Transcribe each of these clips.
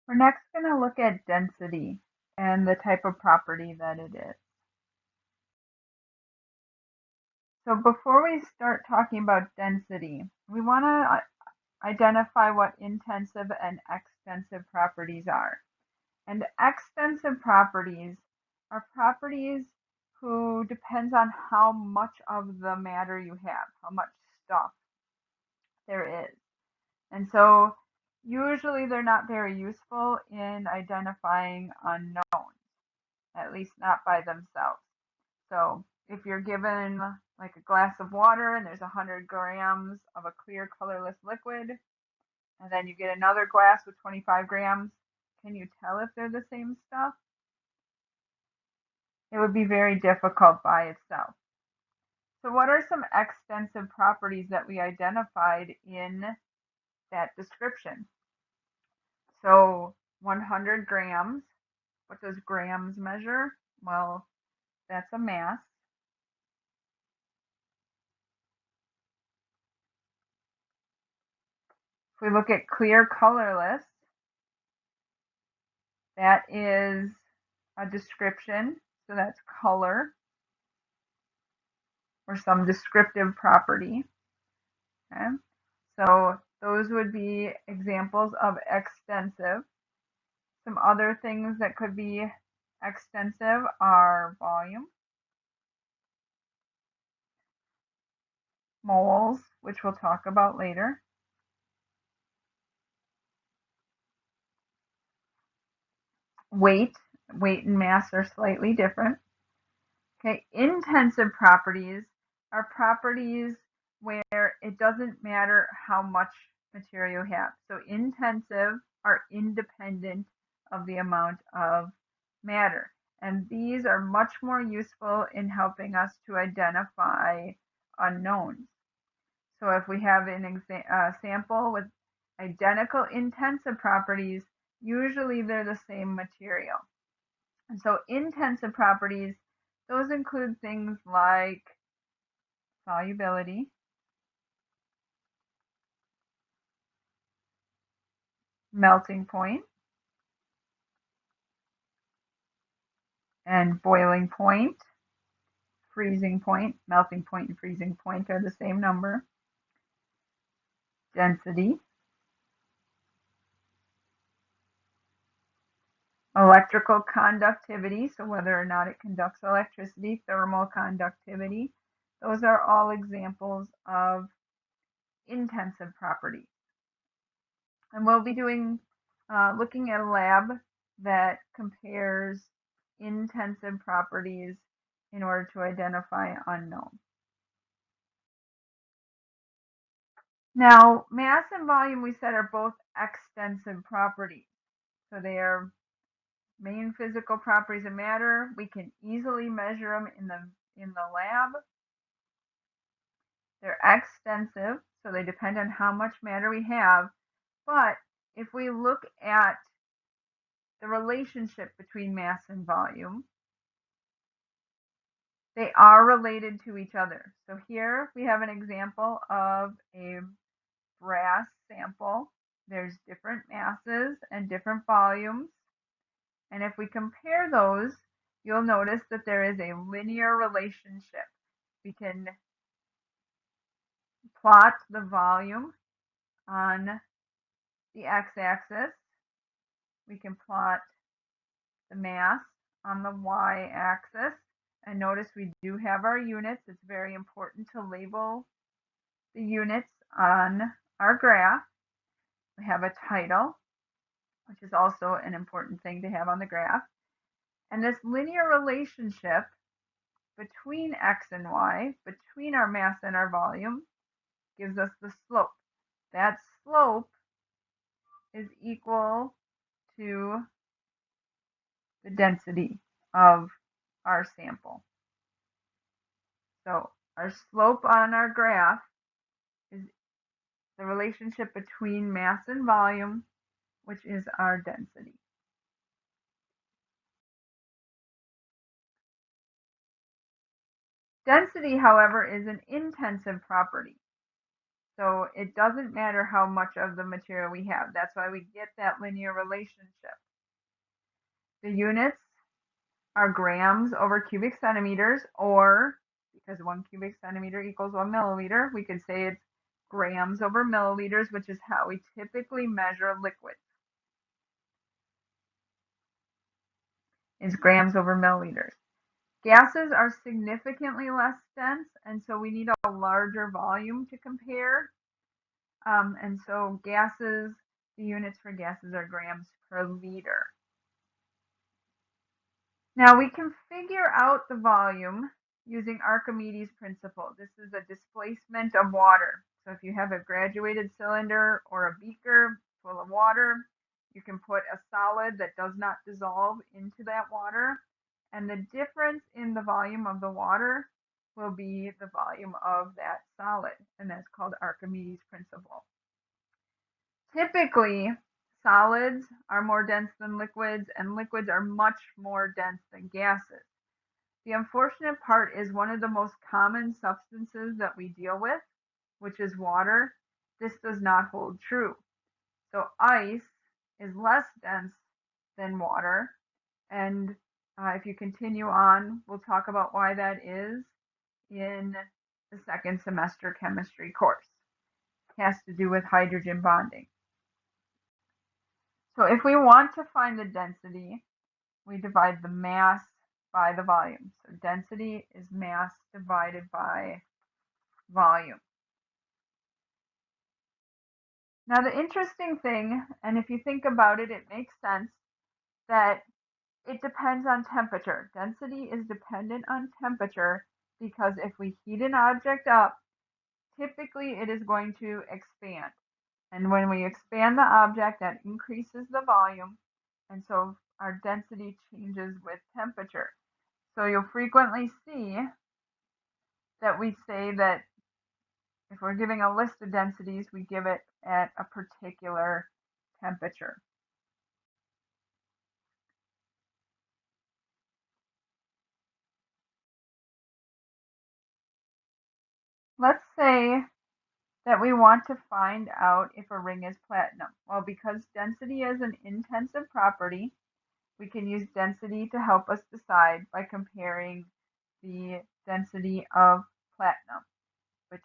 We're next going to look at density and the type of property that it is. So before we start talking about density, we want to identify what intensive and extensive properties are. And extensive properties are properties who depends on how much of the matter you have, how much stuff there is. And so usually they're not very useful in identifying unknowns, at least not by themselves. So if you're given like a glass of water and there's 100 grams of a clear colorless liquid, and then you get another glass with 25 grams, can you tell if they're the same stuff? It would be very difficult by itself. So what are some extensive properties that we identified in that description? So 100 grams, what does grams measure? Well, that's a mass. If we look at clear colorless, that is a description, so that's color or some descriptive property. Okay, so those would be examples of extensive. Some other things that could be extensive are volume, moles, which we'll talk about later, weight and mass are slightly different. Okay, intensive properties are properties where it doesn't matter how much material you have. So intensive are independent of the amount of matter. And these are much more useful in helping us to identify unknowns. So if we have an sample with identical intensive properties, usually they're the same material. And so intensive properties, those include things like solubility, melting point, and boiling point, freezing point. Melting point and freezing point are the same number. Density, electrical conductivity, so whether or not it conducts electricity, thermal conductivity. Those are all examples of intensive properties. And we'll be looking at a lab that compares intensive properties in order to identify unknowns. Now, mass and volume, we said, are both extensive properties. So they are main physical properties of matter. We can easily measure them in the lab. They're extensive, so they depend on how much matter we have. But if we look at the relationship between mass and volume, they are related to each other. So here we have an example of a brass sample. There's different masses and different volumes. And if we compare those, you'll notice that there is a linear relationship. We can plot the volume on the x-axis. We can plot the mass on the y-axis. And notice we do have our units. It's very important to label the units on our graph. We have a title, which is also an important thing to have on the graph. And this linear relationship between x and y, between our mass and our volume, gives us the slope. That slope is equal to the density of our sample. So our slope on our graph is the relationship between mass and volume, which is our density. Density, however, is an intensive property. So it doesn't matter how much of the material we have. That's why we get that linear relationship. The units are grams over cubic centimeters, or because 1 cubic centimeter equals 1 milliliter, we could say it's grams over milliliters, which is how we typically measure liquids, is grams over milliliters. Gases are significantly less dense, and so we need a larger volume to compare. And so gases, the units for gases are grams per liter. Now we can figure out the volume using Archimedes' principle. This is a displacement of water. So if you have a graduated cylinder or a beaker full of water, you can put a solid that does not dissolve into that water, and the difference in the volume of the water will be the volume of that solid, and that's called Archimedes' principle. Typically, solids are more dense than liquids, and liquids are much more dense than gases. The unfortunate part is one of the most common substances that we deal with, which is water. This does not hold true. So ice is less dense than water, and if you continue on, we'll talk about why that is in the second semester chemistry course. It has to do with hydrogen bonding. So if we want to find the density, we divide the mass by the volume. So density is mass divided by volume. Now the interesting thing, and if you think about it, it makes sense that it depends on temperature. Density is dependent on temperature because if we heat an object up, typically it is going to expand. And when we expand the object, that increases the volume, and so our density changes with temperature. So you'll frequently see that we say that if we're giving a list of densities, we give it at a particular temperature. Let's say that we want to find out if a ring is platinum. Well, because density is an intensive property, we can use density to help us decide by comparing the density of platinum, which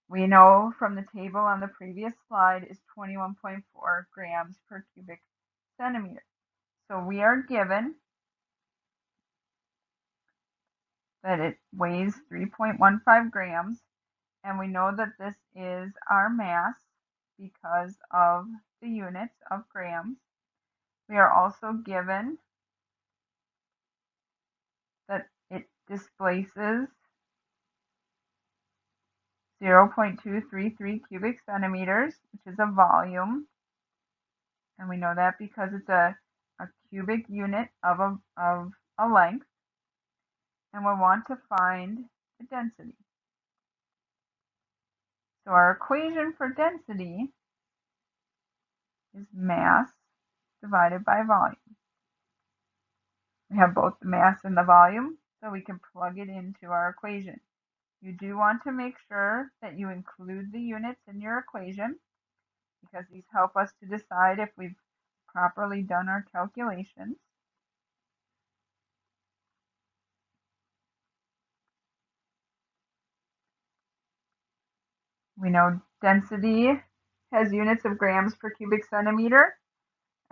we know from the table on the previous slide is 21.4 grams per cubic centimeter. So we are given that it weighs 3.15 grams, and we know that this is our mass because of the units of grams. We are also given that it displaces 0.233 cubic centimeters, which is a volume, and we know that because it's a cubic unit of a length, and we want to find the density. So our equation for density is mass divided by volume. We have both the mass and the volume, so we can plug it into our equation. You do want to make sure that you include the units in your equation because these help us to decide if we've properly done our calculations. We know density has units of grams per cubic centimeter,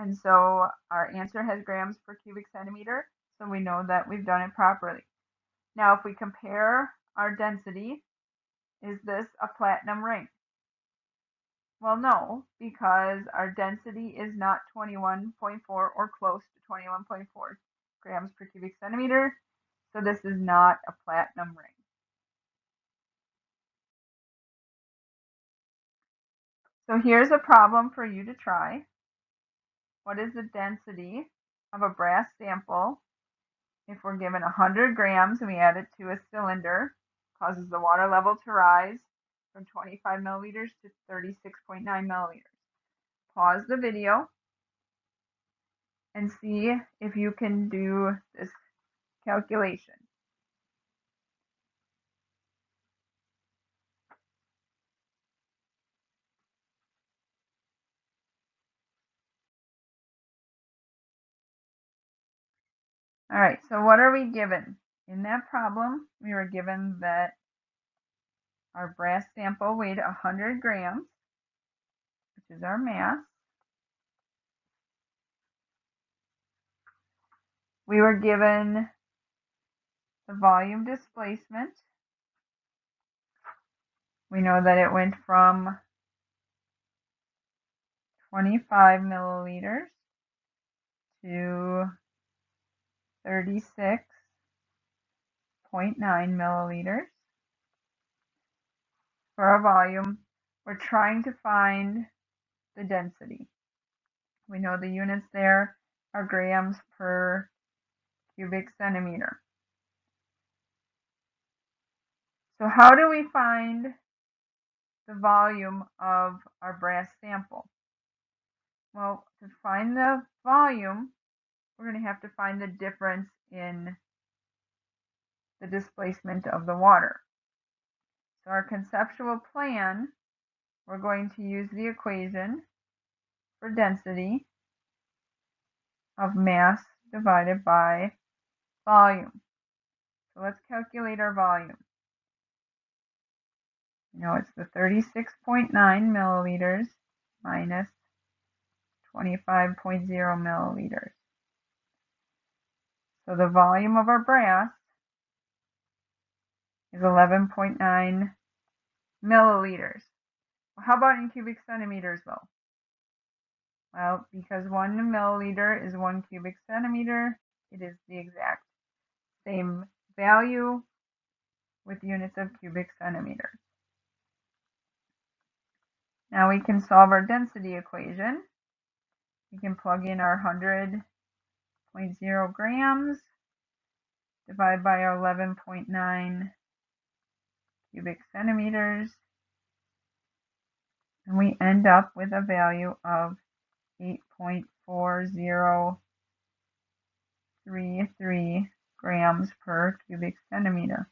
and so our answer has grams per cubic centimeter, so we know that we've done it properly. Now, if we compare our density, is this a platinum ring? Well, no, because our density is not 21.4 or close to 21.4 grams per cubic centimeter, so this is not a platinum ring. So here's a problem for you to try. What is the density of a brass sample if we're given 100 grams and we add it to a cylinder? Causes the water level to rise from 25 milliliters to 36.9 milliliters. Pause the video and see if you can do this calculation. All right, so what are we given? In that problem, we were given that our brass sample weighed 100 grams, which is our mass. We were given the volume displacement. We know that it went from 25 milliliters to 36.9 milliliters. For our volume, we're trying to find the density. We know the units there are grams per cubic centimeter. So how do we find the volume of our brass sample? Well, to find the volume, we're going to have to find the difference in the displacement of the water. So our conceptual plan, we're going to use the equation for density of mass divided by volume. So let's calculate our volume. You know, it's the 36.9 milliliters minus 25.0 milliliters. So the volume of our brass is 11.9 milliliters. Well, how about in cubic centimeters though? Well, because 1 milliliter is 1 cubic centimeter, it is the exact same value with units of cubic centimeters. Now we can solve our density equation. We can plug in our 100.0 grams, divide by our 11.9 cubic centimeters, and we end up with a value of 8.4033 grams per cubic centimeter.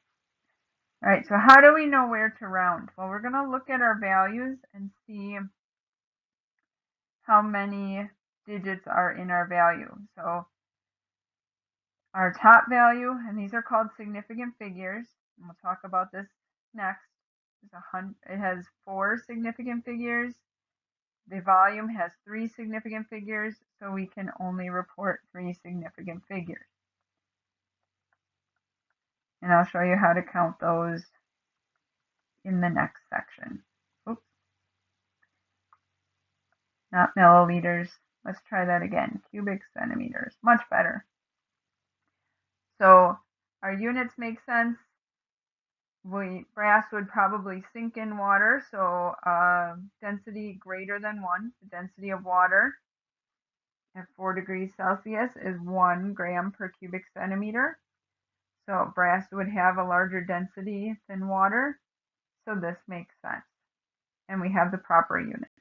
All right, so how do we know where to round? Well, we're going to look at our values and see how many digits are in our value. So our top value, and these are called significant figures, and we'll talk about this next. It has 4 significant figures. The volume has 3 significant figures, so we can only report 3 significant figures. And I'll show you how to count those in the next section. Oops. Not milliliters. Let's try that again. Cubic centimeters. Much better. So our units make sense. Brass would probably sink in water, so density greater than 1. The density of water at 4 degrees Celsius is 1 gram per cubic centimeter. So brass would have a larger density than water, so this makes sense. And we have the proper unit.